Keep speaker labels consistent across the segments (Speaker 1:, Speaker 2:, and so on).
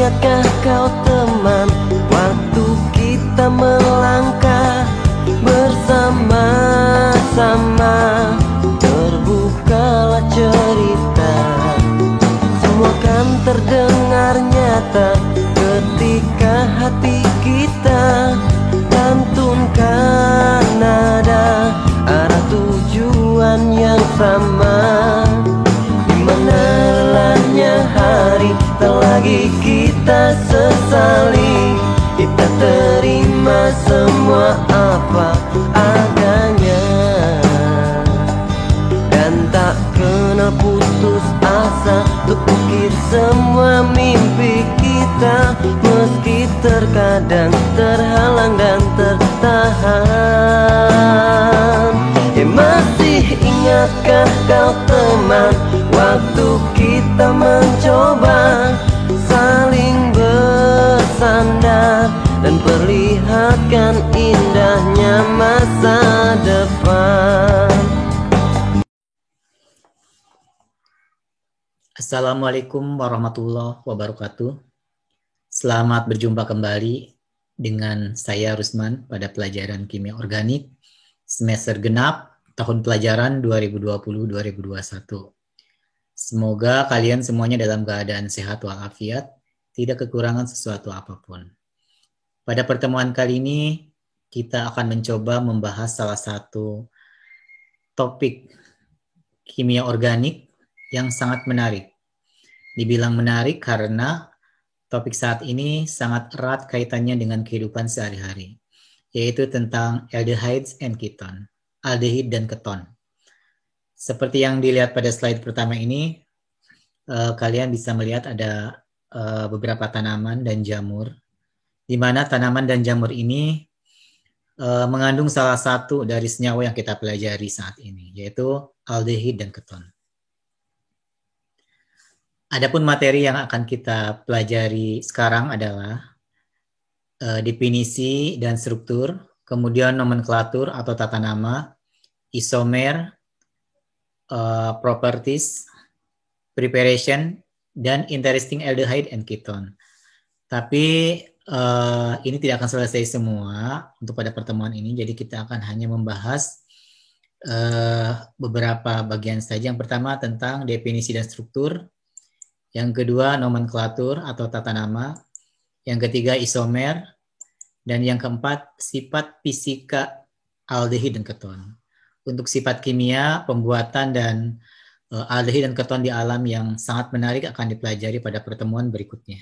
Speaker 1: ingatkah kau teman, waktu kita melangkah bersama-sama, terbukalah cerita. Semua kan terdengar nyata ketika hati kita lantunkan nada arah tujuan yang sama. Dimana lelahnya hari tak lagi kita sesali, kita terima semua apa adanya, dan tak kenal putus asa untuk ukir semua mimpi kita, meski terkadang terhalang dan tertahan. Masih ingatkah kau teman, waktu kita mencoba saling bersandar dan perlihatkan indahnya masa depan.
Speaker 2: Assalamualaikum warahmatullahi wabarakatuh. Selamat berjumpa kembali dengan saya Rusman pada pelajaran Kimia Organik semester genap tahun pelajaran 2020-2021. Semoga kalian semuanya dalam keadaan sehat walafiat, tidak kekurangan sesuatu apapun. Pada pertemuan kali ini, kita akan mencoba membahas salah satu topik kimia organik yang sangat menarik. Dibilang menarik karena topik saat ini sangat erat kaitannya dengan kehidupan sehari-hari, yaitu tentang aldehydes and ketone, aldehid dan keton. Seperti yang dilihat pada slide pertama ini, kalian bisa melihat ada beberapa tanaman dan jamur, di mana tanaman dan jamur ini mengandung salah satu dari senyawa yang kita pelajari saat ini, yaitu aldehid dan keton. Adapun materi yang akan kita pelajari sekarang adalah definisi dan struktur, kemudian nomenklatur atau tata nama, isomer, properties, preparation, dan interesting aldehyde and ketone. Tapi ini tidak akan selesai semua untuk pada pertemuan ini, jadi kita akan hanya membahas beberapa bagian saja. Yang pertama tentang definisi dan struktur, yang kedua nomenklatur atau tata nama, yang ketiga isomer, dan yang keempat sifat fisika aldehid dan keton. Untuk sifat kimia, pembuatan dan aldehid dan keton di alam yang sangat menarik akan dipelajari pada pertemuan berikutnya.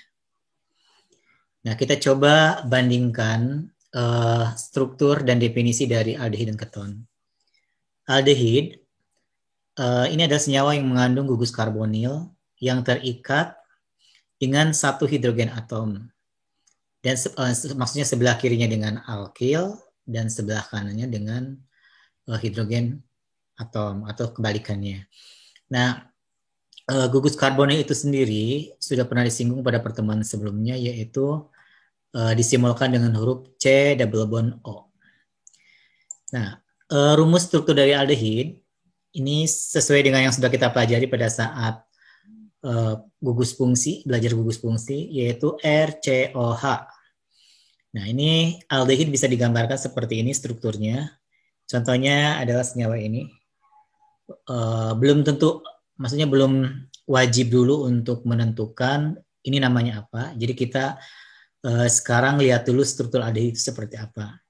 Speaker 2: Nah, kita coba bandingkan struktur dan definisi dari aldehid dan keton. Aldehid ini adalah senyawa yang mengandung gugus karbonil yang terikat dengan satu hidrogen atom. Dan maksudnya sebelah kirinya dengan alkil dan sebelah kanannya dengan hidrogen atom atau kebalikannya. Nah, gugus karbonil itu sendiri sudah pernah disinggung pada pertemuan sebelumnya, yaitu disimbolkan dengan huruf C double bond O. Nah, rumus struktur dari aldehid ini sesuai dengan yang sudah kita pelajari pada saat gugus fungsi, belajar gugus fungsi, yaitu RCOH. Nah, ini aldehid bisa digambarkan seperti ini strukturnya. Contohnya adalah senyawa ini. Belum tentu, maksudnya belum wajib dulu untuk menentukan ini namanya apa. Jadi kita sekarang lihat dulu struktur aldehid itu seperti apa.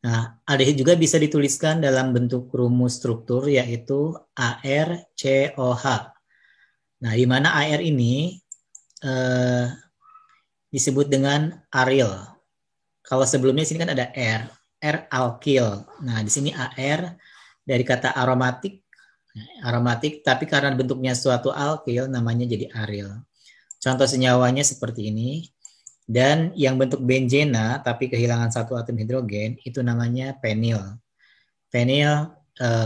Speaker 2: Nah, aldehid juga bisa dituliskan dalam bentuk rumus struktur, yaitu ARCOH. Nah, di mana AR ini disebut dengan aryl. Kalau sebelumnya di sini kan ada R alkyl. Nah, di sini AR dari kata aromatik, tapi karena bentuknya suatu alkyl namanya jadi aryl. Contoh senyawanya seperti ini. Dan yang bentuk benzena tapi kehilangan satu atom hidrogen itu namanya penil. Penil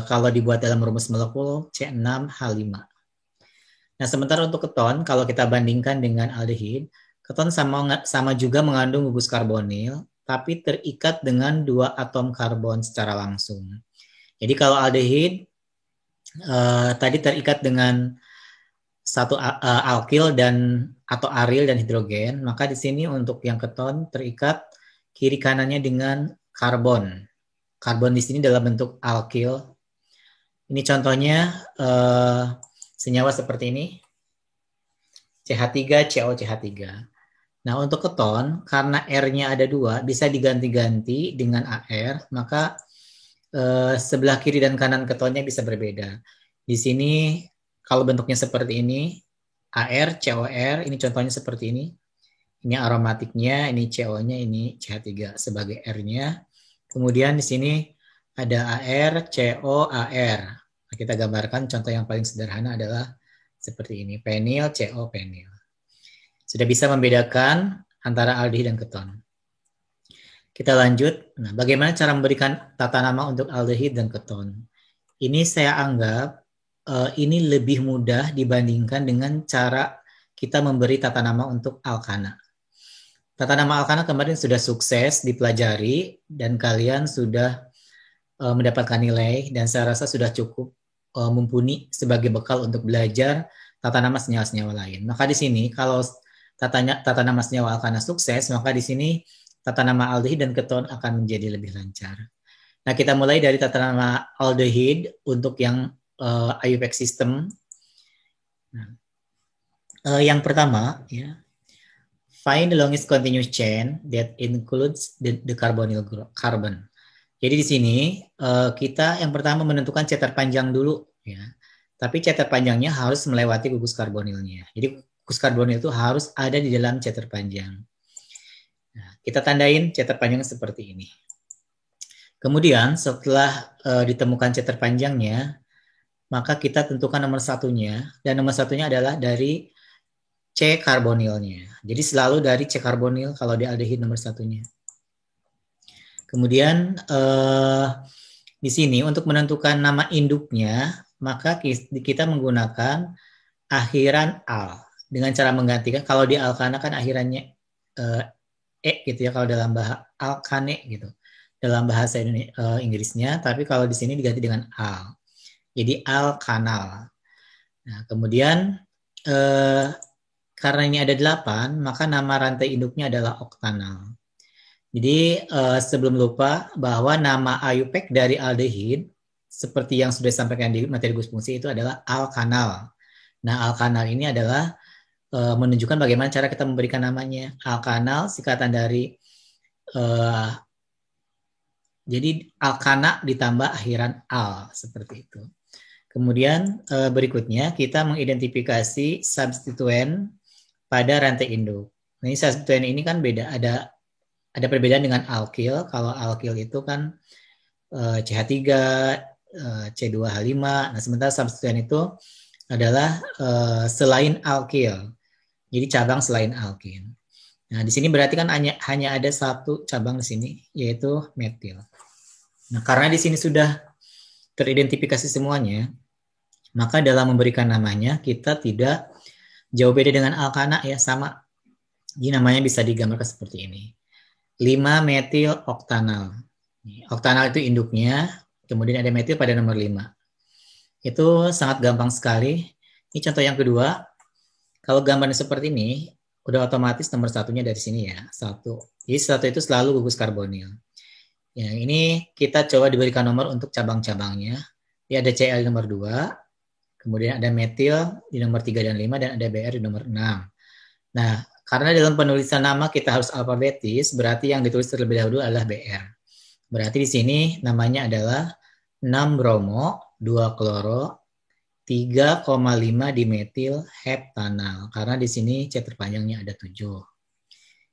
Speaker 2: kalau dibuat dalam rumus molekul C6H5. Nah, sementara untuk keton, kalau kita bandingkan dengan aldehid, keton sama juga mengandung gugus karbonil, tapi terikat dengan dua atom karbon secara langsung. Jadi kalau aldehid tadi terikat dengan satu alkil dan atau aril dan hidrogen, maka di sini untuk yang keton terikat kiri kanannya dengan karbon. Karbon di sini dalam bentuk alkil. Ini contohnya senyawa seperti ini. CH3, COCH3. Nah, untuk keton, karena R-nya ada 2, bisa diganti-ganti dengan AR, maka sebelah kiri dan kanan ketonnya bisa berbeda. Di sini, kalau bentuknya seperti ini, AR, COR, ini contohnya seperti ini. Ini aromatiknya, ini CO-nya, ini CH3 sebagai R-nya. Kemudian di sini ada AR, CO, AR. Nah, kita gambarkan contoh yang paling sederhana adalah seperti ini, penil, CO, penil. Sudah bisa membedakan antara aldehid dan keton. Kita lanjut. Nah, bagaimana cara memberikan tata nama untuk aldehid dan keton? Ini saya anggap ini lebih mudah dibandingkan dengan cara kita memberi tata nama untuk alkana. Tata nama alkana kemarin sudah sukses dipelajari dan kalian sudah mendapatkan nilai dan saya rasa sudah cukup mumpuni sebagai bekal untuk belajar tata nama senyawa-senyawa lain. Maka di sini kalau tata nama senyawa alkana sukses, maka di sini tata nama aldehid dan keton akan menjadi lebih lancar. Nah, kita mulai dari tata nama aldehid untuk yang IUPAC system. Nah, yang pertama, ya, find the longest continuous chain that includes the carbonyl carbon. Jadi di sini kita yang pertama menentukan cetar panjang dulu, ya. Tapi cetar panjangnya harus melewati gugus karbonilnya. Jadi gugus karbonil itu harus ada di dalam cetar panjang. Nah, kita tandain cetar panjangnya seperti ini. Kemudian setelah ditemukan cetar panjangnya, maka kita tentukan nomor satunya, dan nomor satunya adalah dari C karbonilnya. Jadi selalu dari C karbonil kalau di aldehid nomor satunya. Kemudian di sini untuk menentukan nama induknya, maka kita menggunakan akhiran al dengan cara menggantikan, kalau di alkana kan akhirannya gitu ya, kalau dalam bahasa alkane gitu dalam bahasa Inggrisnya, tapi kalau di sini diganti dengan al. Jadi alkanal. Nah, kemudian karena ini ada 8, maka nama rantai induknya adalah oktanal. Jadi sebelum lupa bahwa nama IUPAC dari aldehid seperti yang sudah disampaikan di materi gugus fungsi itu adalah alkanal. Nah, alkanal ini adalah menunjukkan bagaimana cara kita memberikan namanya. Alkanal singkatan dari jadi alkana ditambah akhiran al seperti itu. Kemudian berikutnya kita mengidentifikasi substituen pada rantai induk. Nah, ini substituen ini kan beda, ada perbedaan dengan alkil. Kalau alkil itu kan CH3, C2H5. Nah, sementara substituen itu adalah selain alkil. Jadi cabang selain alkin. Nah, di sini berarti kan hanya ada satu cabang di sini, yaitu metil. Nah, karena di sini sudah teridentifikasi semuanya, maka dalam memberikan namanya kita tidak jauh beda dengan alkana ya, sama. Jadi namanya bisa digambarkan seperti ini. 5-metil oktanal. Oktanal itu induknya, kemudian ada metil pada nomor 5. Itu sangat gampang sekali. Ini contoh yang kedua. Kalau gambarnya seperti ini, udah otomatis nomor satunya dari sini ya, 1. Jadi 1 itu selalu gugus karbonil. Ya, ini kita coba diberikan nomor untuk cabang-cabangnya. Ini ada Cl di nomor 2, kemudian ada metil di nomor 3 dan 5, dan ada Br di nomor 6. Nah, karena dalam penulisan nama kita harus alfabetis, berarti yang ditulis terlebih dahulu adalah Br. Berarti di sini namanya adalah 6 bromo, 2 kloro, 3,5 dimetil heptanal. Karena di sini C terpanjangnya ada 7.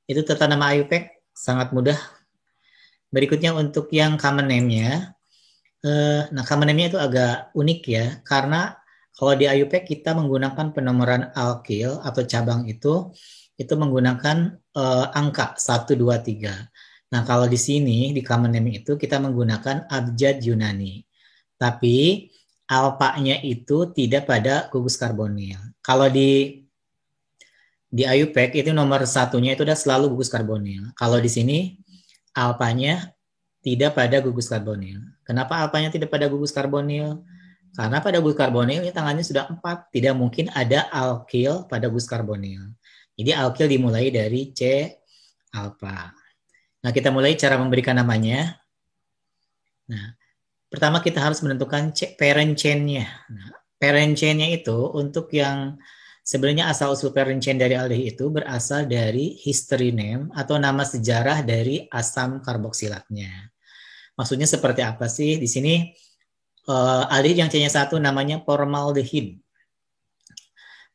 Speaker 2: Itu tata nama IUPAC, sangat mudah. Berikutnya untuk yang common name-nya. Nah, common name-nya itu agak unik ya, karena kalau di IUPAC kita menggunakan penomoran alkil atau cabang itu menggunakan angka 1, 2, 3. Nah, kalau di sini di common name itu kita menggunakan abjad Yunani. Tapi alpanya itu tidak pada gugus karbonil. Kalau di IUPAC itu nomor satunya itu udah selalu gugus karbonil. Kalau di sini alpanya tidak pada gugus karbonil. Kenapa alpanya tidak pada gugus karbonil? Karena pada bus karbonil ini tangannya sudah 4, tidak mungkin ada alkil pada bus karbonil. Jadi alkil dimulai dari C alfa. Nah, kita mulai cara memberikan namanya. Nah, pertama kita harus menentukan parent chain-nya. Nah, parent chain-nya itu untuk yang sebenarnya asal-usul parent chain dari aldehid itu berasal dari history name atau nama sejarah dari asam karboksilatnya. Maksudnya seperti apa sih? Di sini aldehid yang C-nya 1 namanya formaldehid.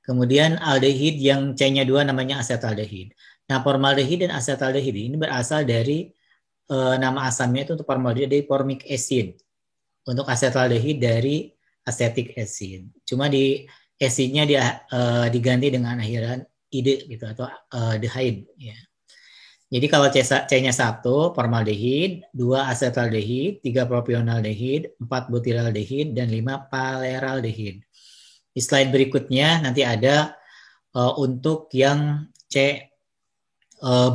Speaker 2: Kemudian aldehid yang C-nya 2 namanya asetaldehid. Nah, formaldehid dan asetaldehid ini berasal dari nama asamnya itu untuk formaldehid dari formic acid. Untuk asetaldehid dari acetic acid. Cuma di acidnya diganti dengan akhiran ide gitu atau dehyde ya. Jadi kalau C-nya 1 formaldehid, 2 asetaldehid, 3 propionaldehid, 4 butyraldehid, dan 5 paleraldehid. Di slide berikutnya nanti ada untuk yang C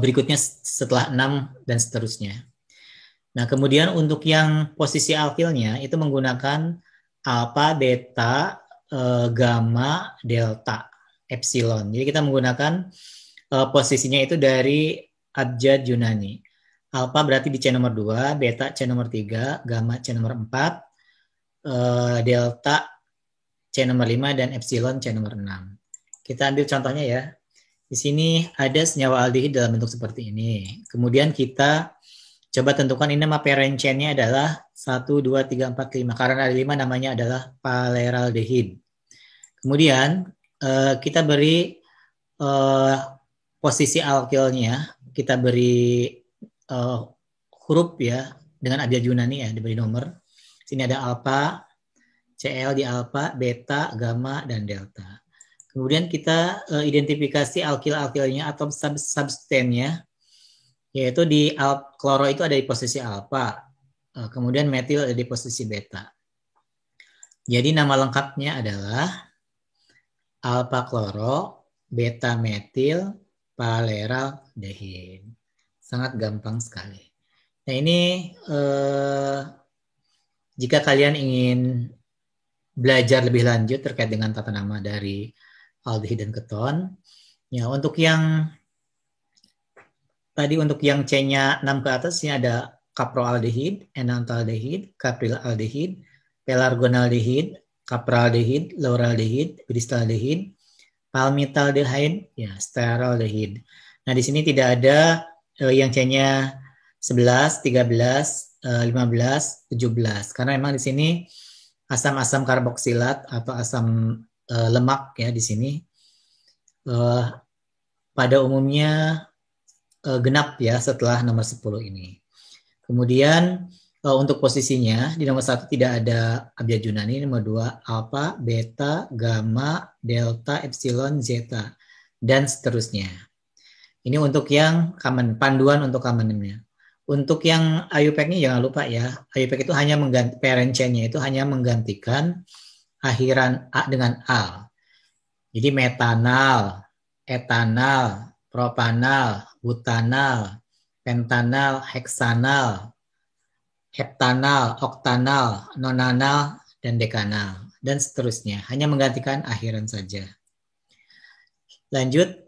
Speaker 2: berikutnya setelah 6 dan seterusnya. Nah, kemudian untuk yang posisi alkilnya itu menggunakan alfa, beta, gamma, delta, epsilon. Jadi kita menggunakan posisinya itu dari abjad Yunani. Alfa berarti di C nomor 2, beta C nomor 3, gamma C nomor 4, delta C nomor 5, dan epsilon C nomor 6. Kita ambil contohnya ya. Di sini ada senyawa aldehid dalam bentuk seperti ini. Kemudian kita coba tentukan ini nama parent chain-nya adalah 1, 2, 3, 4, 5. Karena ada 5 namanya adalah paleraldehid. Kemudian kita beri posisi alkilnya, kita beri huruf ya dengan abjad Yunani ya, diberi nomor. Sini ada alfa, Cl di alfa, beta, gamma, dan delta. Kemudian kita identifikasi alkil-alkilnya atau substannya, yaitu di kloro itu ada di posisi alfa, kemudian metil ada di posisi beta. Jadi nama lengkapnya adalah alfa kloro, beta metil, paleraldehid. Sangat gampang sekali. Nah ini jika kalian ingin belajar lebih lanjut terkait dengan tata nama dari aldehid dan keton, ya untuk yang tadi untuk yang C-nya 6 ke atas ini ada caproaldehid, enantaldehid, capryldehid, pelargonaldehid, capraldehid, lauraldehid, bristaldehid, palmitaldehid, ya steraldehid. Nah, di sini tidak ada yang C-nya 11, 13, 15, 17 karena memang di sini asam-asam karboksilat atau asam lemak ya di sini pada umumnya genap ya setelah nomor 10 ini. Kemudian untuk posisinya di nomor 1 tidak ada abjad Yunani, nomor 2 alfa, beta, gamma, delta, epsilon, zeta, dan seterusnya. Ini untuk yang common, panduan untuk common-nya. Untuk yang IUPAC-nya jangan lupa ya, IUPAC itu hanya mengganti parent chain-nya itu hanya menggantikan akhiran A dengan al. Jadi metanal, etanal, propanal, butanal, pentanal, heksanal, heptanal, oktanal, nonanal, dan dekanal, dan seterusnya. Hanya menggantikan akhiran saja. Lanjut,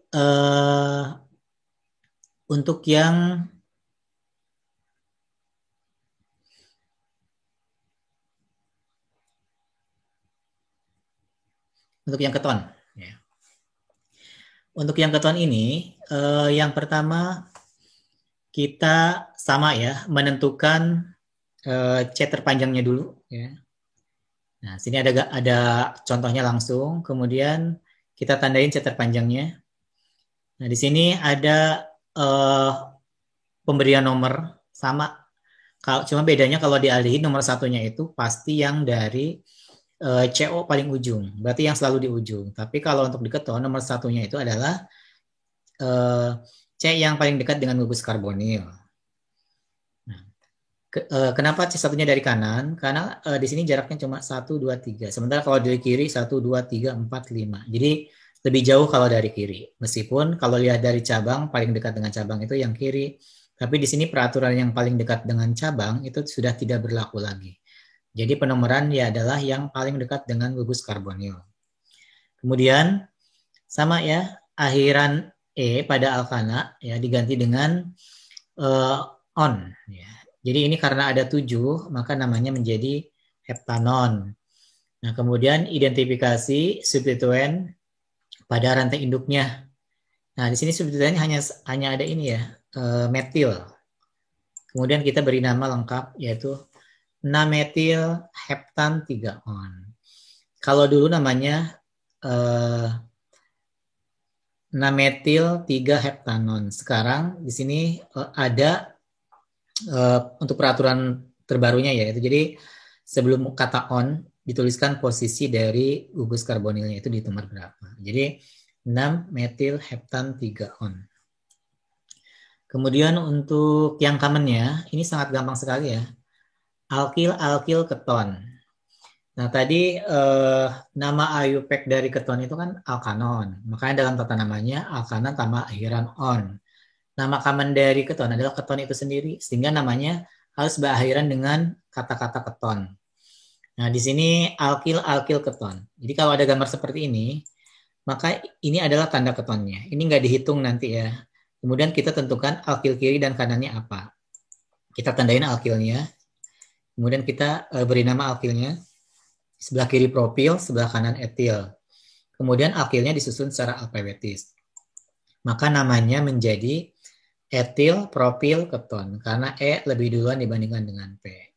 Speaker 2: untuk yang keton. Ya. Untuk yang keton ini, yang pertama kita sama ya, menentukan C terpanjangnya dulu. Ya. Nah, sini ada contohnya langsung. Kemudian kita tandain C terpanjangnya. Nah, di sini ada pemberian nomor sama. Cuma bedanya kalau di aldehid nomor 1-nya itu pasti yang dari CO paling ujung, berarti yang selalu di ujung. Tapi kalau untuk di keton nomor 1-nya itu adalah C yang paling dekat dengan gugus karbonil. Nah, kenapa C1-nya dari kanan? Karena di sini jaraknya cuma 1, 2, 3. Sementara kalau dari kiri 1, 2, 3, 4, 5. Jadi lebih jauh kalau dari kiri. Meskipun kalau lihat dari cabang paling dekat dengan cabang itu yang kiri. Tapi di sini peraturan yang paling dekat dengan cabang itu sudah tidak berlaku lagi. Jadi penomoran ya adalah yang paling dekat dengan gugus karbonil. Kemudian sama ya, akhiran E pada alkana ya diganti dengan on ya. Jadi ini karena ada 7 maka namanya menjadi heptanon. Nah, kemudian identifikasi substituen pada rantai induknya. Nah, di sini substituennya hanya ada ini ya, metil. Kemudian kita beri nama lengkap yaitu 6-metil heptan 3-on. Kalau dulu namanya 6-metil 3-heptanon. Sekarang di sini ada untuk peraturan terbarunya ya, itu jadi sebelum kata on dituliskan posisi dari gugus karbonilnya itu di nomor berapa. Jadi 6-metil heptan 3-on. Kemudian untuk yang commonnya, ini sangat gampang sekali ya. Alkil keton. Nah tadi nama IUPAC dari keton itu kan alkanon. Makanya dalam tata namanya alkanon tambah akhiran on. Nama common dari keton adalah keton itu sendiri. Sehingga namanya harus berakhiran dengan kata-kata keton. Nah di sini alkil keton. Jadi kalau ada gambar seperti ini, maka ini adalah tanda ketonnya. Ini nggak dihitung nanti ya. Kemudian kita tentukan alkil kiri dan kanannya apa. Kita tandain alkilnya. Kemudian kita beri nama alkilnya. Sebelah kiri propil, sebelah kanan etil. Kemudian alkilnya disusun secara alfabetis. Maka namanya menjadi etil propil keton. Karena E lebih duluan dibandingkan dengan P.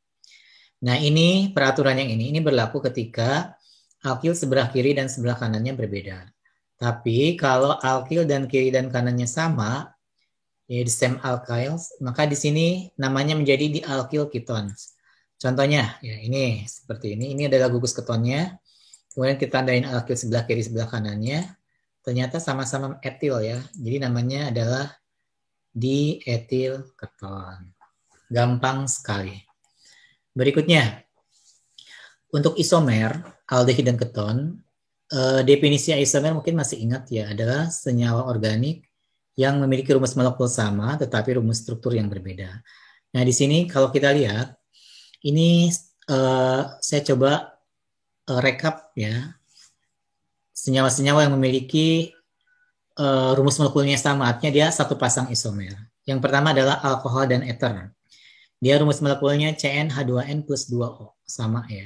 Speaker 2: Nah ini peraturan yang ini berlaku ketika alkil sebelah kiri dan sebelah kanannya berbeda. Tapi kalau alkil dan kiri dan kanannya sama, ya the same alkyls, maka di sini namanya menjadi dialkyl ketones. Contohnya ya ini seperti ini adalah gugus ketonnya. Kemudian kita tandain alkyl sebelah kiri sebelah kanannya. Ternyata sama-sama etil ya. Jadi namanya adalah dietil keton. Gampang sekali. Berikutnya untuk isomer aldehid dan keton, definisi isomer mungkin masih ingat ya, adalah senyawa organik yang memiliki rumus molekul sama tetapi rumus struktur yang berbeda. Nah, di sini kalau kita lihat ini saya coba rekap ya. Senyawa-senyawa yang memiliki rumus molekulnya sama, artinya dia satu pasang isomer. Yang pertama adalah alkohol dan eter. Dia rumus molekulnya CnH2n plus 2O, sama ya.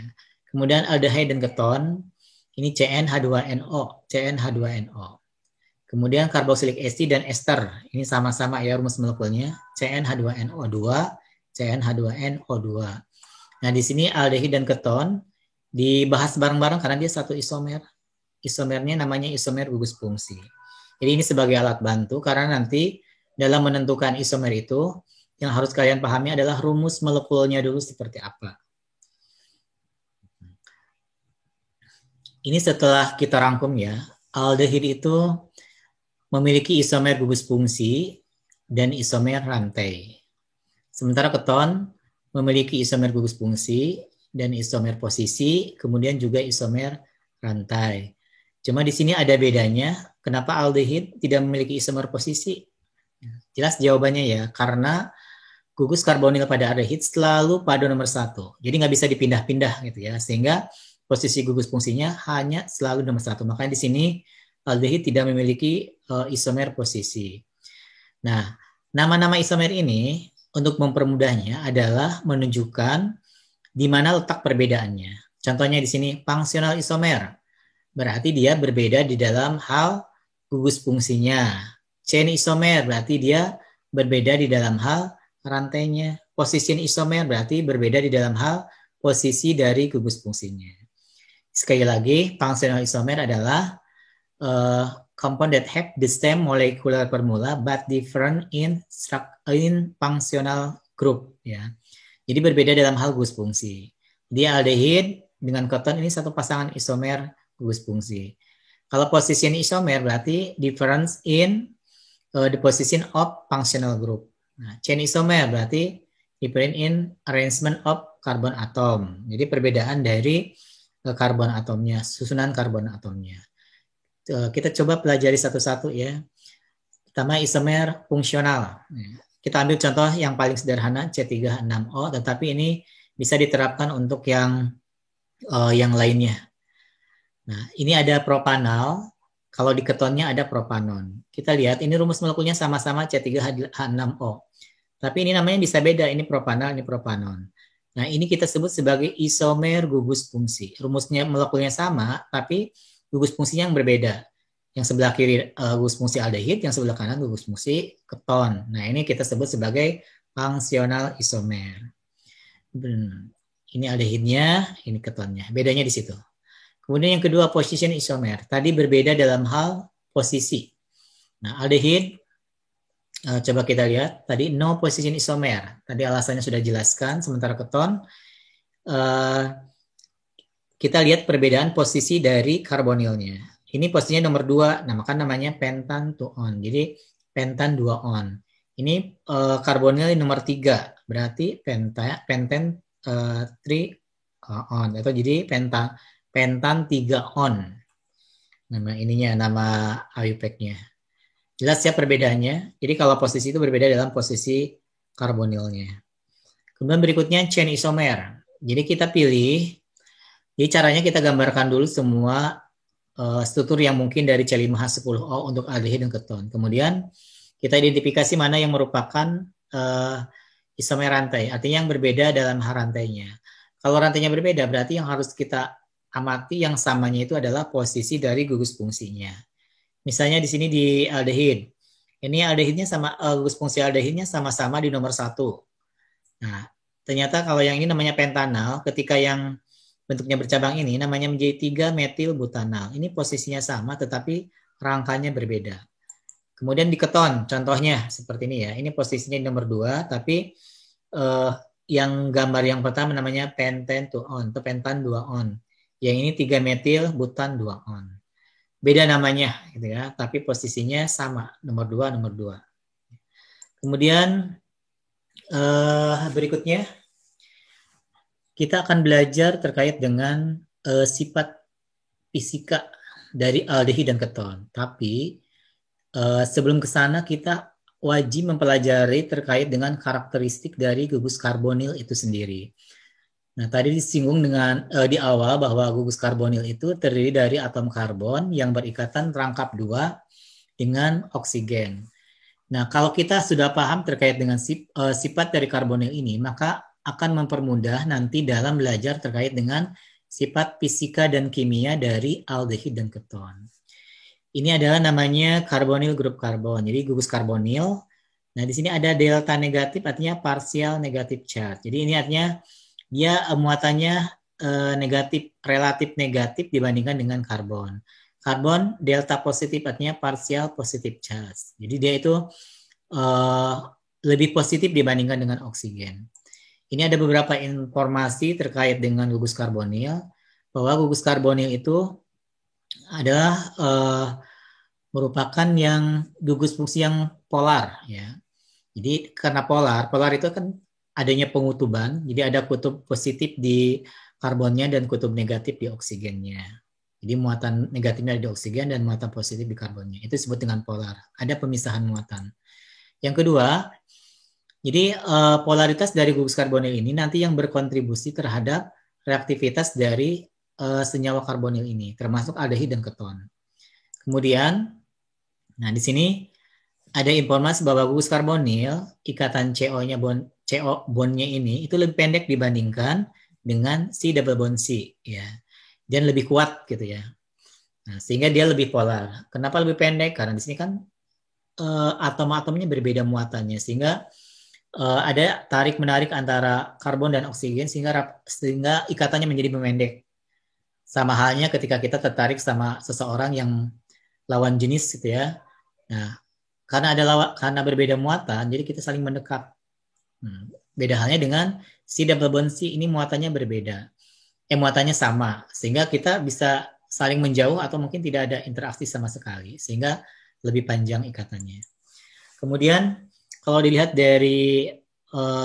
Speaker 2: Kemudian aldehyde dan keton, ini CnH2NO, CnH2NO. Kemudian karboksilik acid dan ester, ini sama-sama ya rumus molekulnya CnH2NO2, CnH2NO2. Nah, di sini aldehid dan keton dibahas bareng-bareng karena dia satu isomer. Isomernya namanya isomer gugus fungsi. Jadi ini sebagai alat bantu karena nanti dalam menentukan isomer itu yang harus kalian pahami adalah rumus molekulnya dulu seperti apa. Ini setelah kita rangkum ya, aldehid itu memiliki isomer gugus fungsi dan isomer rantai. Sementara keton memiliki isomer gugus fungsi dan isomer posisi, kemudian juga isomer rantai. Cuma di sini ada bedanya, kenapa aldehid tidak memiliki isomer posisi? Jelas jawabannya ya, karena gugus karbonil pada aldehid selalu pada nomor 1. Jadi nggak bisa dipindah-pindah gitu ya, sehingga posisi gugus fungsinya hanya selalu nomor 1. Makanya di sini aldehid tidak memiliki isomer posisi. Nah, nama-nama isomer ini untuk mempermudahnya adalah menunjukkan di mana letak perbedaannya. Contohnya di sini fungsional isomer. Berarti dia berbeda di dalam hal gugus fungsinya. Chain isomer berarti dia berbeda di dalam hal rantainya. Position isomer berarti berbeda di dalam hal posisi dari gugus fungsinya. Sekali lagi, fungsional isomer adalah compound that have the same molecular formula but different in functional group ya. Jadi berbeda dalam hal gugus fungsi. Di aldehid dengan keton ini satu pasangan isomer gugus fungsi. Kalau position isomer berarti difference in the position of functional group. Nah, chain isomer berarti different in arrangement of carbon atom. Jadi perbedaan dari karbon atomnya, susunan karbon atomnya. Kita coba pelajari satu-satu ya. Pertama isomer fungsional. Kita ambil contoh yang paling sederhana C3H6O, tetapi ini bisa diterapkan untuk yang lainnya. Nah, ini ada propanal. Kalau di ketonnya ada propanon. Kita lihat ini rumus molekulnya sama-sama C3H6O. Tapi ini namanya bisa beda. Ini propanal, ini propanon. Nah, ini kita sebut sebagai isomer gugus fungsi. Rumusnya molekulnya sama, tapi gugus fungsinya yang berbeda. Yang sebelah kiri gugus fungsi aldehid, yang sebelah kanan gugus fungsi keton. Nah, ini kita sebut sebagai fungsional isomer. Ini aldehidnya, ini ketonnya. Bedanya di situ. Kemudian yang kedua, position isomer. Tadi berbeda dalam hal posisi. Nah, aldehid, coba kita lihat. Tadi no position isomer. Tadi alasannya sudah jelaskan. Sementara keton, kita lihat perbedaan posisi dari karbonilnya. Ini posisinya nomor 2. Nah, maka namanya pentan 2 on. Jadi, pentan 2 on. Ini karbonil nomor 3. Berarti pentan 3 on. Atau jadi pentan 3 on. Nama ininya, nama IUPAC-nya. Jelas ya perbedaannya. Jadi kalau posisi itu berbeda dalam posisi karbonilnya. Kemudian berikutnya chain isomer. Jadi kita pilih, jadi caranya kita gambarkan dulu semua struktur yang mungkin dari C5H10O untuk aldehid dan keton. Kemudian kita identifikasi mana yang merupakan isomer rantai, artinya yang berbeda dalam rantainya. Kalau rantainya berbeda, berarti yang harus kita amati yang samanya itu adalah posisi dari gugus fungsinya. Misalnya di sini di aldehid. Ini aldehidnya sama gugus fungsi aldehidnya sama-sama di nomor 1. Nah, ternyata kalau yang ini namanya pentanal, ketika yang bentuknya bercabang ini namanya menjadi 3-metil butanal. Ini posisinya sama tetapi rangkanya berbeda. Kemudian di keton, contohnya seperti ini ya. Ini posisinya di nomor 2, tapi yang gambar yang pertama namanya pentan 2 on atau pentan 2 on. Yang ini 3-metil butan 2 on. Beda namanya gitu ya, tapi posisinya sama, nomor 2, nomor 2. Kemudian berikutnya kita akan belajar terkait dengan sifat fisika dari aldehid dan keton. Tapi sebelum ke sana kita wajib mempelajari terkait dengan karakteristik dari gugus karbonil itu sendiri. Nah, tadi disinggung di awal bahwa gugus karbonil itu terdiri dari atom karbon yang berikatan rangkap 2 dengan oksigen. Nah, kalau kita sudah paham terkait dengan sifat dari karbonil ini, maka akan mempermudah nanti dalam belajar terkait dengan sifat fisika dan kimia dari aldehid dan keton. Ini adalah namanya karbonil grup karbon. Jadi gugus karbonil. Nah, di sini ada delta negatif, artinya partial negative charge. Jadi ini artinya dia muatannya negatif, relatif negatif dibandingkan dengan karbon. Karbon delta positif, artinya partial positive charge. Jadi dia itu lebih positif dibandingkan dengan oksigen. Ini ada beberapa informasi terkait dengan gugus karbonil, bahwa gugus karbonil itu adalah merupakan yang gugus fungsi yang polar ya. Jadi karena polar itu kan adanya pengutuban, jadi ada kutub positif di karbonnya dan kutub negatif di oksigennya. Jadi muatan negatifnya di oksigen dan muatan positif di karbonnya. Itu disebut dengan polar. Ada pemisahan muatan. Yang kedua, jadi polaritas dari gugus karbonil ini nanti yang berkontribusi terhadap reaktivitas dari senyawa karbonil ini, termasuk aldehid dan keton. Kemudian, nah di sini ada informasi bahwa gugus karbonil, ikatan CO-nya CO bondnya ini itu lebih pendek dibandingkan dengan si double bond C ya. Dan lebih kuat gitu ya. Nah, sehingga dia lebih polar. Kenapa lebih pendek? Karena di sini kan atom-atomnya berbeda muatannya sehingga ada tarik menarik antara karbon dan oksigen sehingga ikatannya menjadi memendek. Sama halnya ketika kita tertarik sama seseorang yang lawan jenis gitu ya. Nah, karena berbeda muatan, jadi kita saling mendekat. Beda halnya dengan si double bond C, ini muatannya berbeda. Muatannya sama, sehingga kita bisa saling menjauh atau mungkin tidak ada interaksi sama sekali, sehingga lebih panjang ikatannya. Kemudian kalau dilihat dari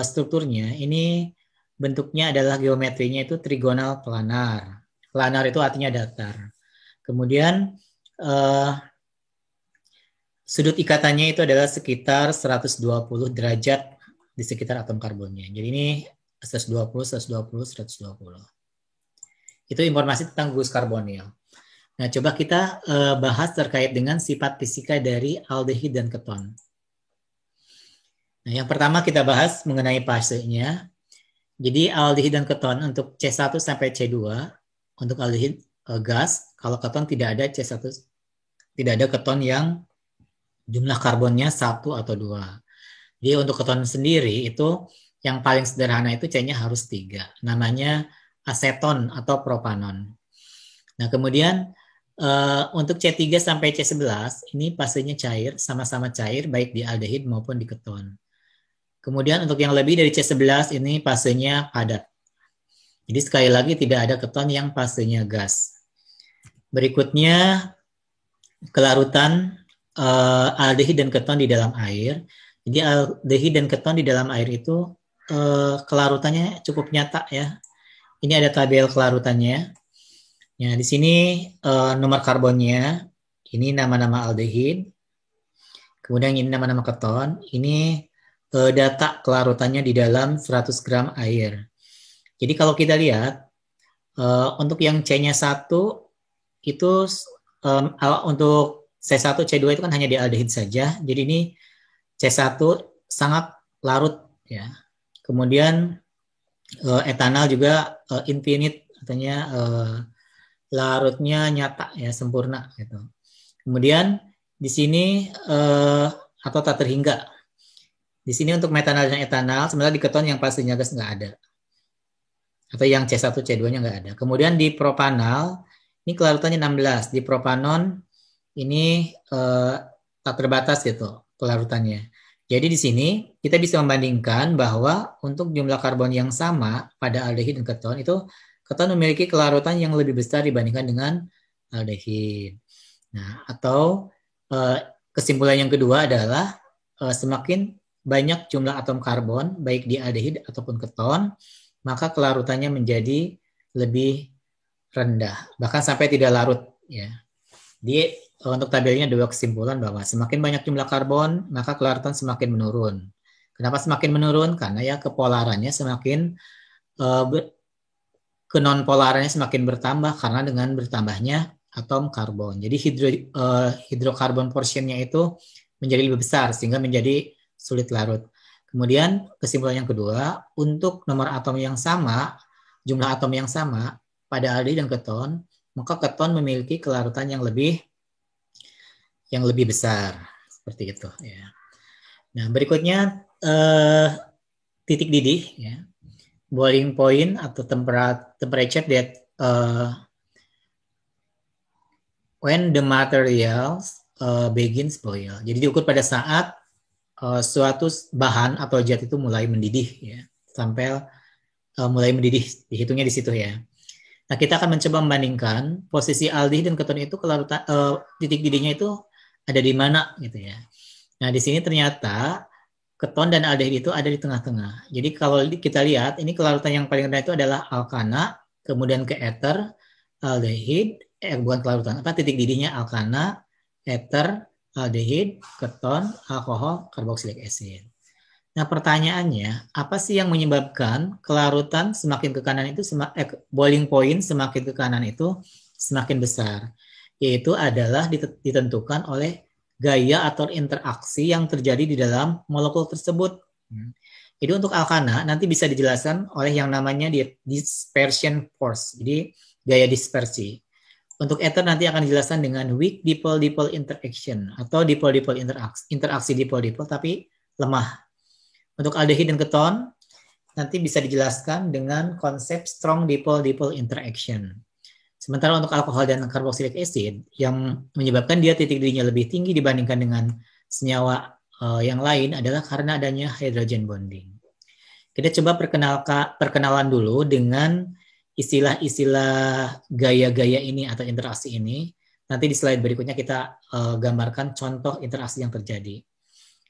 Speaker 2: strukturnya, ini bentuknya adalah geometrinya itu trigonal planar. Planar itu artinya datar. Kemudian sudut ikatannya itu adalah sekitar 120 derajat di sekitar atom karbonnya. Jadi ini 120, 120, 120. Itu informasi tentang gugus karbonil. Nah, coba kita bahas terkait dengan sifat fisika dari aldehid dan keton. Nah, yang pertama kita bahas mengenai fasenya. Jadi aldehid dan keton untuk C1 sampai C2, untuk aldehid gas, kalau keton tidak ada C1, tidak ada keton yang jumlah karbonnya 1 atau 2. Jadi untuk keton sendiri itu yang paling sederhana itu C-nya harus 3. Namanya aseton atau propanon. Nah, kemudian untuk C3 sampai C11 ini fasenya cair, sama-sama cair baik di aldehid maupun di keton. Kemudian untuk yang lebih dari C11 ini fasenya padat. Jadi sekali lagi tidak ada keton yang fasenya gas. Berikutnya kelarutan aldehid dan keton di dalam air. Jadi aldehid dan keton di dalam air itu kelarutannya cukup nyata ya. Ini ada tabel kelarutannya. Ya, di sini nomor karbonnya, ini nama-nama aldehid. Kemudian ini nama-nama keton. Ini data kelarutannya di dalam 100 gram air. Jadi kalau kita lihat untuk yang C-nya 1 itu untuk C1, C2 itu kan hanya di aldehid saja. Jadi ini C1 sangat larut ya. Kemudian etanol juga infinite, artinya larutnya nyata ya, sempurna gitu. Kemudian di sini atau tak terhingga. Di sini untuk metanol dan etanol, sementara di keton yang fasenya gas nggak ada. Atau yang C1, C2-nya nggak ada. Kemudian di propanol, ini kelarutannya 16. Di propanon ini tak terbatas gitu kelarutannya. Jadi di sini kita bisa membandingkan bahwa untuk jumlah karbon yang sama pada aldehid dan keton itu keton memiliki kelarutan yang lebih besar dibandingkan dengan aldehid. Nah, atau kesimpulan yang kedua adalah semakin banyak jumlah atom karbon baik di aldehid ataupun keton, maka kelarutannya menjadi lebih rendah, bahkan sampai tidak larut ya. Di untuk tabelnya dua kesimpulan bahwa semakin banyak jumlah karbon, maka kelarutan semakin menurun. Kenapa semakin menurun? Karena ya kepolarannya semakin kenonpolarannya semakin bertambah karena dengan bertambahnya atom karbon. Jadi hidrokarbon portionnya itu menjadi lebih besar sehingga menjadi sulit larut. Kemudian kesimpulan yang kedua, untuk nomor atom yang sama, jumlah atom yang sama pada aldehid dan keton, maka keton memiliki kelarutan yang lebih besar seperti itu ya. Nah, berikutnya titik didih ya. Boiling point atau temperature that when the materials begins boil. Jadi diukur pada saat suatu bahan atau zat itu mulai mendidih ya, sampai mulai mendidih, dihitungnya di situ ya. Nah, kita akan mencoba membandingkan posisi aldehid dan keton itu kelarutan titik didihnya itu ada di mana gitu ya. Nah, di sini ternyata keton dan aldehid itu ada di tengah-tengah. Jadi kalau kita lihat ini kelarutan yang paling rendah itu adalah alkana, kemudian ke ether, aldehid, bukan kelarutan, titik didihnya alkana, ether, aldehid, keton, alkohol, karboksilik acid. Nah, pertanyaannya, apa sih yang menyebabkan kelarutan semakin ke kanan itu, boiling point semakin ke kanan itu semakin besar? Yaitu adalah ditentukan oleh gaya atau interaksi yang terjadi di dalam molekul tersebut. Jadi untuk alkana nanti bisa dijelaskan oleh yang namanya dispersion force. Jadi gaya dispersi. Untuk ether nanti akan dijelaskan dengan weak dipole-dipole interaction atau dipole-dipole interaksi dipole-dipole tapi lemah. Untuk aldehid dan keton nanti bisa dijelaskan dengan konsep strong dipole-dipole interaction. Sementara untuk alkohol dan karboksilik acid yang menyebabkan dia titik didihnya lebih tinggi dibandingkan dengan senyawa yang lain adalah karena adanya hydrogen bonding. Kita coba perkenalan dulu dengan istilah-istilah gaya-gaya ini atau interaksi ini. Nanti di slide berikutnya kita gambarkan contoh interaksi yang terjadi.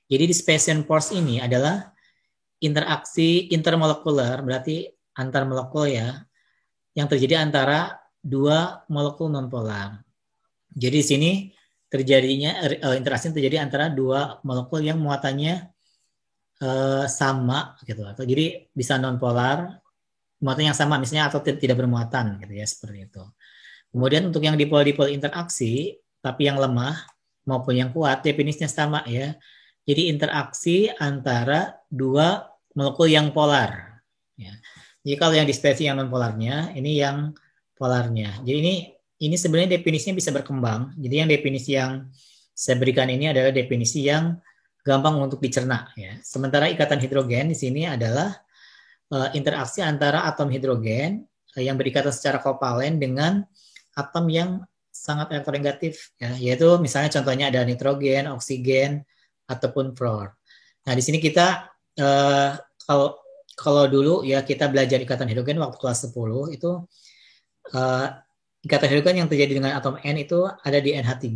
Speaker 2: Jadi dispersion force ini adalah interaksi intermolekuler, berarti antar molekul ya, yang terjadi antara dua molekul nonpolar. Jadi di sini terjadinya interaksi terjadi antara dua molekul yang muatannya sama gitu, atau jadi bisa nonpolar, muatan yang sama misalnya, atau tidak bermuatan gitu ya, seperti itu. Kemudian untuk yang dipol-dipol interaksi tapi yang lemah maupun yang kuat definisinya sama ya. Jadi interaksi antara dua molekul yang polar. Ya. Jadi kalau yang di spesies yang non polarnya, ini yang polarnya. Jadi ini sebenarnya definisinya bisa berkembang. Jadi yang definisi yang saya berikan ini adalah definisi yang gampang untuk dicerna ya. Sementara ikatan hidrogen di sini adalah interaksi antara atom hidrogen yang berikatan secara kovalen dengan atom yang sangat elektronegatif ya, yaitu misalnya contohnya ada nitrogen, oksigen ataupun fluor. Nah, di sini kita kalau dulu ya kita belajar ikatan hidrogen waktu kelas 10 itu ikatan hidrogen yang terjadi dengan atom N itu ada di NH3,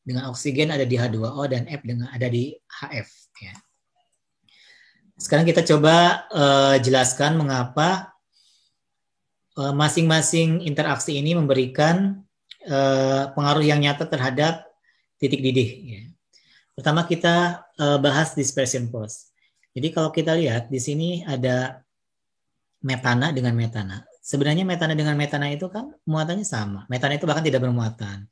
Speaker 2: dengan oksigen ada di H2O dan F dengan ada di HF ya. Sekarang kita coba jelaskan mengapa masing-masing interaksi ini memberikan pengaruh yang nyata terhadap titik didih. Ya. Pertama kita bahas dispersion force. Jadi kalau kita lihat di sini ada metana dengan metana. Sebenarnya metana dengan metana itu kan muatannya sama. Metana itu bahkan tidak bermuatan.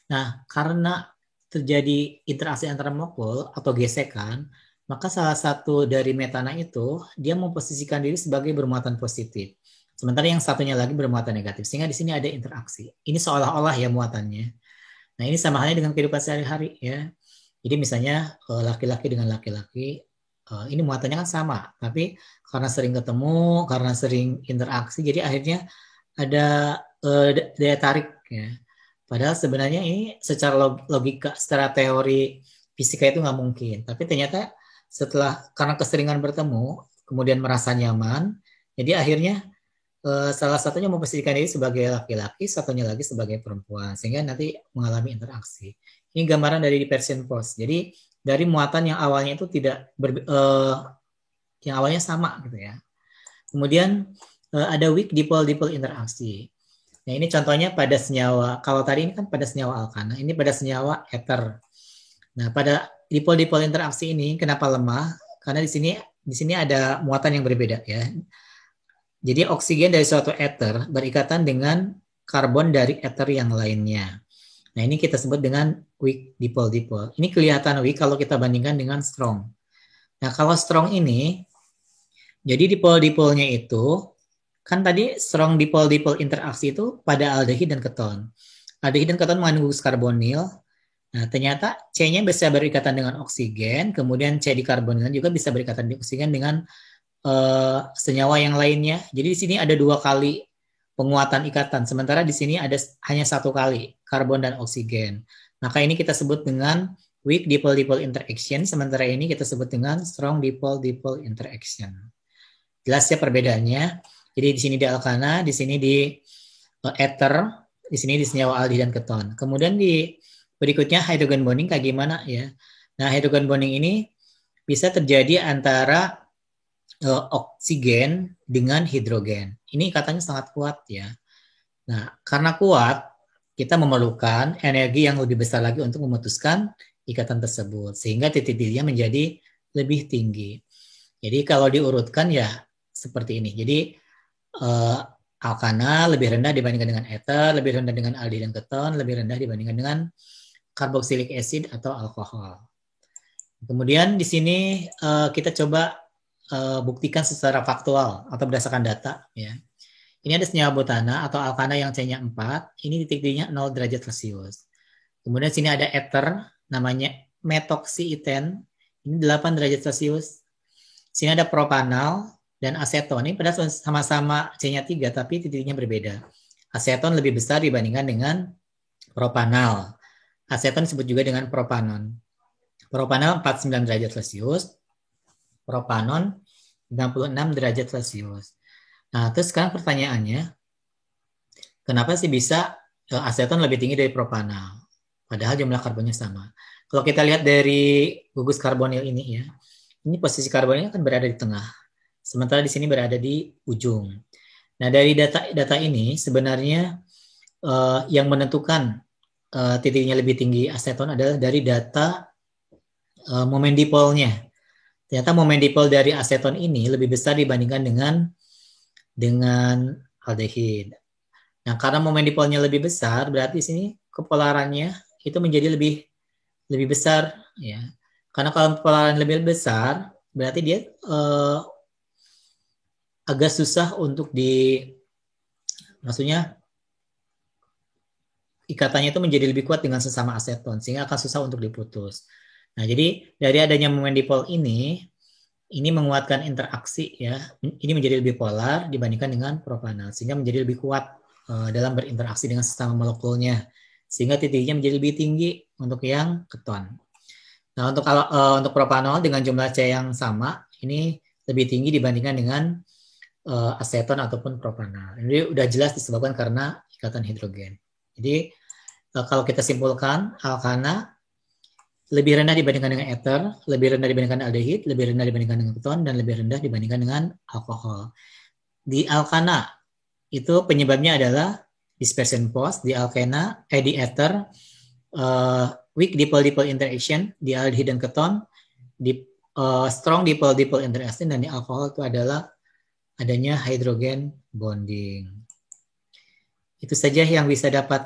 Speaker 2: Nah, karena terjadi interaksi antara molekul atau gesekan, maka salah satu dari metana itu dia memposisikan diri sebagai bermuatan positif. Sementara yang satunya lagi bermuatan negatif. Sehingga di sini ada interaksi. Ini seolah-olah ya muatannya. Nah, ini sama halnya dengan kehidupan sehari-hari ya. Jadi misalnya laki-laki dengan laki-laki, ini muatannya kan sama. Tapi karena sering ketemu, karena sering interaksi, jadi akhirnya ada daya tarik ya. Padahal sebenarnya ini secara logika, secara teori fisika itu nggak mungkin. Tapi ternyata karena keseringan bertemu, kemudian merasa nyaman, jadi akhirnya salah satunya memposisikan diri sebagai laki-laki, satunya lagi sebagai perempuan, sehingga nanti mengalami interaksi. Ini gambaran dari dispersion force. Jadi dari muatan yang awalnya itu yang awalnya sama gitu ya. Kemudian ada weak dipole-dipole interaksi. Nah ini contohnya pada senyawa. Kalau tadi ini kan pada senyawa alkana, ini pada senyawa ether. Nah pada dipole-dipole interaksi ini kenapa lemah? Karena di sini ada muatan yang berbeda ya. Jadi oksigen dari suatu ether berikatan dengan karbon dari ether yang lainnya. Nah ini kita sebut dengan weak dipole-dipole. Ini kelihatan weak kalau kita bandingkan dengan strong. Nah kalau strong ini, jadi dipole-dipolnya itu, kan tadi strong dipole-dipole interaksi itu pada aldehid dan keton. Aldehid dan keton mengandung gugus karbonil. Nah ternyata C-nya bisa berikatan dengan oksigen, kemudian C di karbonil juga bisa berikatan di oksigen dengan senyawa yang lainnya. Jadi di sini ada 2 kali penguatan ikatan, sementara di sini ada hanya 1 kali, karbon dan oksigen. Maka ini kita sebut dengan weak dipole-dipole interaction, sementara ini kita sebut dengan strong dipole-dipole interaction. Jelas ya perbedaannya. Jadi di sini di alkana, di sini di ether, di sini di senyawa aldehid dan keton. Kemudian di berikutnya hydrogen bonding kayak gimana ya. Nah, hydrogen bonding ini bisa terjadi antara oksigen dengan hidrogen. Ini ikatan sangat kuat ya. Nah, karena kuat, kita memerlukan energi yang lebih besar lagi untuk memutuskan ikatan tersebut. Sehingga titik didihnya menjadi lebih tinggi. Jadi kalau diurutkan ya seperti ini. Jadi alkana lebih rendah dibandingkan dengan ether, lebih rendah dengan aldehid dan keton, lebih rendah dibandingkan dengan carboxylic acid atau alkohol. Kemudian di sini kita coba buktikan secara faktual atau berdasarkan data ya. Ini ada senyawa butana atau alkana yang C-nya 4, ini titik didihnya 0 derajat Celcius. Kemudian sini ada ether namanya methoxyethane, ini 8 derajat Celcius. Sini ada propanal dan aseton, ini padahal sama-sama C-nya 3 tapi titik didihnya berbeda. Aseton lebih besar dibandingkan dengan propanal. Aseton disebut juga dengan propanon. Propanal 49 derajat Celcius, propanon 96 derajat Celcius. Nah, terus sekarang pertanyaannya, kenapa sih bisa aseton lebih tinggi dari propanal? Padahal jumlah karbonnya sama. Kalau kita lihat dari gugus karbonil ini ya, ini posisi karbonilnya kan berada di tengah. Sementara di sini berada di ujung. Nah, dari data ini sebenarnya yang menentukan titiknya lebih tinggi aseton adalah dari data momen dipolnya. ternyata momen dipol dari aseton ini lebih besar dibandingkan dengan aldehid. Nah, karena momen dipolnya lebih besar, berarti sini kepolarannya itu menjadi lebih besar, ya. Karena kalau kepolaran lebih besar, berarti dia agak susah untuk maksudnya ikatannya itu menjadi lebih kuat dengan sesama aseton, sehingga akan susah untuk diputus. Nah, jadi dari adanya momen dipol ini menguatkan interaksi, ya. Ini menjadi lebih polar dibandingkan dengan propanol, sehingga menjadi lebih kuat dalam berinteraksi dengan sesama molekulnya, sehingga titiknya menjadi lebih tinggi untuk yang keton. Nah, untuk propanol dengan jumlah C yang sama, ini lebih tinggi dibandingkan dengan aseton ataupun propanol. Ini udah jelas disebabkan karena ikatan hidrogen. Jadi kalau kita simpulkan, alkana lebih rendah dibandingkan dengan ether, lebih rendah dibandingkan aldehid, lebih rendah dibandingkan dengan keton, dan lebih rendah dibandingkan dengan alkohol. Di alkana itu penyebabnya adalah dispersion pause, di ether weak dipole-dipole interaction, di aldehid dan keton, di strong dipole-dipole interaction, dan di alkohol itu adalah adanya hydrogen bonding. Itu saja yang bisa dapat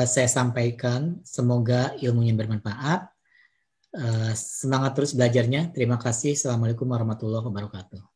Speaker 2: saya sampaikan. Semoga ilmunya bermanfaat. Semangat terus belajarnya. Terima kasih. Assalamualaikum warahmatullahi wabarakatuh.